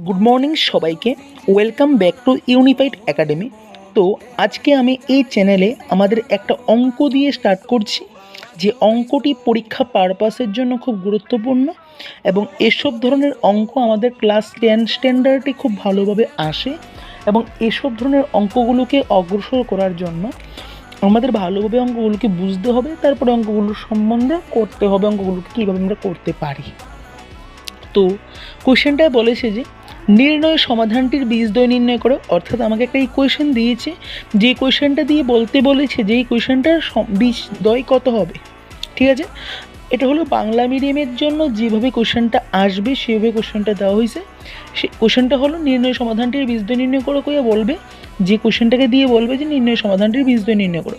Good morning সবাইকে, welcome back to unified academy. তো আজকে আমি এই চ্যানেলে আমাদের একটা অঙ্ক দিয়ে স্টার্ট করছি, যে অঙ্কটি পরীক্ষা পারপাসের জন্য খুব গুরুত্বপূর্ণ এবং এসব ধরনের অঙ্ক আমাদের ক্লাস 10 স্ট্যান্ডার্ডে খুব ভালোভাবে আসে এবং এসব ধরনের অঙ্কগুলোকে অগ্রসর করার জন্য আমাদের ভালোভাবে অঙ্কগুলোকে বুঝতে হবে, তারপরে অঙ্কগুলোর সম্বন্ধে করতে হবে, অঙ্কগুলোকে কীভাবে আমরা করতে পারি। তো কোশ্চেনটায় বলেছে যে নির্ণয় সমাধানটির বীজদ্বয় নির্ণয় করো, অর্থাৎ আমাকে একটা ইকুয়েশন দিয়েছে, যে কোশ্চেনটা দিয়ে বলতে বলেছে যে এই কোশ্চেনটার বীজদ্বয় কত হবে। ঠিক আছে, এটা হলো বাংলা মিডিয়ামের জন্য যেভাবে কোশ্চেনটা আসবে সেভাবে কোশ্চেনটা দেওয়া হয়েছে। সে কোশ্চেনটা হলো নির্ণয় সমাধানটির বীজদ্বয় নির্ণয় করো কইয়া বলবে, যে কোশ্চেনটাকে দিয়ে বলবে যে নির্ণয় সমাধানটির বীজদ্বয় নির্ণয় করো।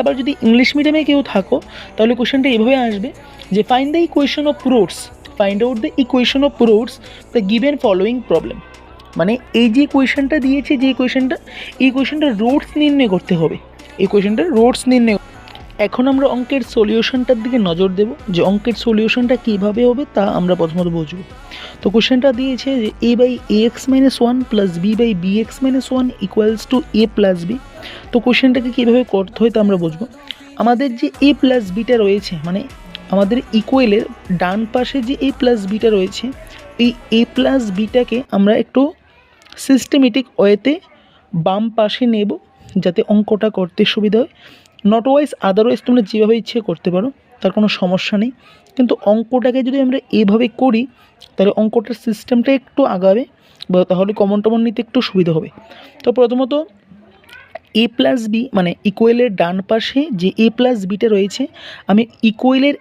আবার যদি ইংলিশ মিডিয়ামে কেউ থাকো তাহলে কোশ্চেনটা এইভাবে আসবে যে find the equation of roots, find out the equation of roots the given following problem. মানে এই যে কোয়েশনটা দিয়েছে, যে কোয়েশনটা, এই কোয়েশনটার রুটস নির্ণয় করতে হবে, এই কোয়েশনটার রুটস নির্ণয়। এখন আমরা অঙ্কের সলিউশনটার দিকে নজর দেব, যে অঙ্কের সলিউশনটা কীভাবে হবে তা আমরা প্রথমত বুঝব। তো কোয়েশনটা দিয়েছে যে a by ax minus one plus b by bx minus one equals to a plus b। তো কোয়েশনটাকে কীভাবে করতে হয় তা আমরা বুঝবো। আমাদের যে a প্লাস বিটা রয়েছে, মানে আমাদের ইকুয়েলের ডান পাশে যে a প্লাস বিটা রয়েছে, এই a প্লাস বিটাকে আমরা একটু সিস্টেমেটিক ওয়েতে বাম পাশে নেব, যাতে অঙ্কটা করতে সুবিধা হয়। নট ওয়াইজ আদারওয়াইজ তোমরা যেভাবে ইচ্ছে করতে পারো, তার কোনো সমস্যা নেই, কিন্তু অঙ্কটাকে যদি আমরা এভাবে করি তাহলে অঙ্কটার সিস্টেমটা একটু আগাবে, বা তাহলে কমন টমন নিতে একটু সুবিধা হবে। তো প্রথমত এ প্লাস বি, মানে ইকুয়েলের ডান পাশে যে এ প্লাস বিটা রয়েছে, আমি ইকুয়েলের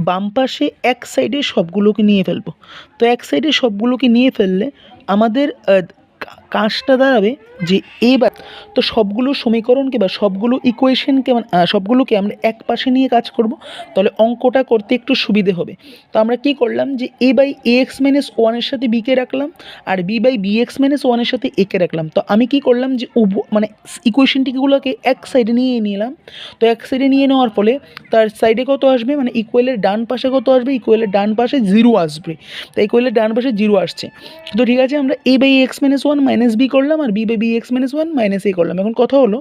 বাম পাশে এক সাইডে সবগুলোকে নিয়ে ফেলবো। তো এক সাইডে সবগুলোকে নিয়ে ফেললে আমাদের কাজটা দাঁড়াবে যে এবার, তো সবগুলো সমীকরণকে বা সবগুলো ইকুয়েশনকে সবগুলোকে আমরা এক পাশে নিয়ে কাজ করব, তাহলে অঙ্কটা করতে একটু সুবিধে হবে। তো আমরা কি করলাম, যে A by A x minus ওয়ানের সাথে বিকে রাখলাম, আর B by B x minus ওয়ানের সাথে একে রাখলাম। তো আমি কি করলাম, যে মানে ইকুয়েশনটিগুলোকে এক সাইডে নিয়ে নিলাম। তো এক সাইডে নিয়ে নেওয়ার ফলে তার সাইডে কত আসবে, মানে ইকুয়েলের ডান পাশে কত আসবে, ইকুয়েলের ডান পাশে জিরো আসবে। তো ইকুয়েলের ডান পাশে জিরো আসছে। তো ঠিক আছে, আমরা A by x minus one minus B করলাম, আর B by B x minus one minus A করলাম। এখন কথা হলো,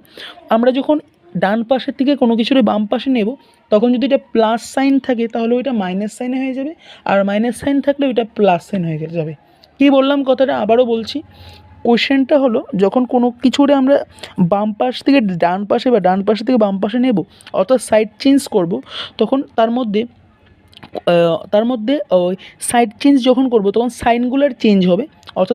আমরা যখন ডান পাশের থেকে কোনো কিছুর বাম পাশে নেব, তখন যদি এটা প্লাস সাইন থাকে তাহলে ওইটা মাইনাস সাইনে হয়ে যাবে, আর মাইনাস সাইন থাকলে ওইটা প্লাস সাইন হয়ে যাবে। কী বললাম কথাটা আবারও বলছি, কোশ্চেনটা হলো যখন কোনো কিছুরে আমরা বাম পাশ থেকে ডান পাশে বা ডান পাশে থেকে বাম পাশে নেব, অর্থাৎ সাইড চেঞ্জ করব, তখন তার মধ্যে ওই সাইড চেঞ্জ যখন করব তখন সাইনগুলোর চেঞ্জ হবে, অর্থাৎ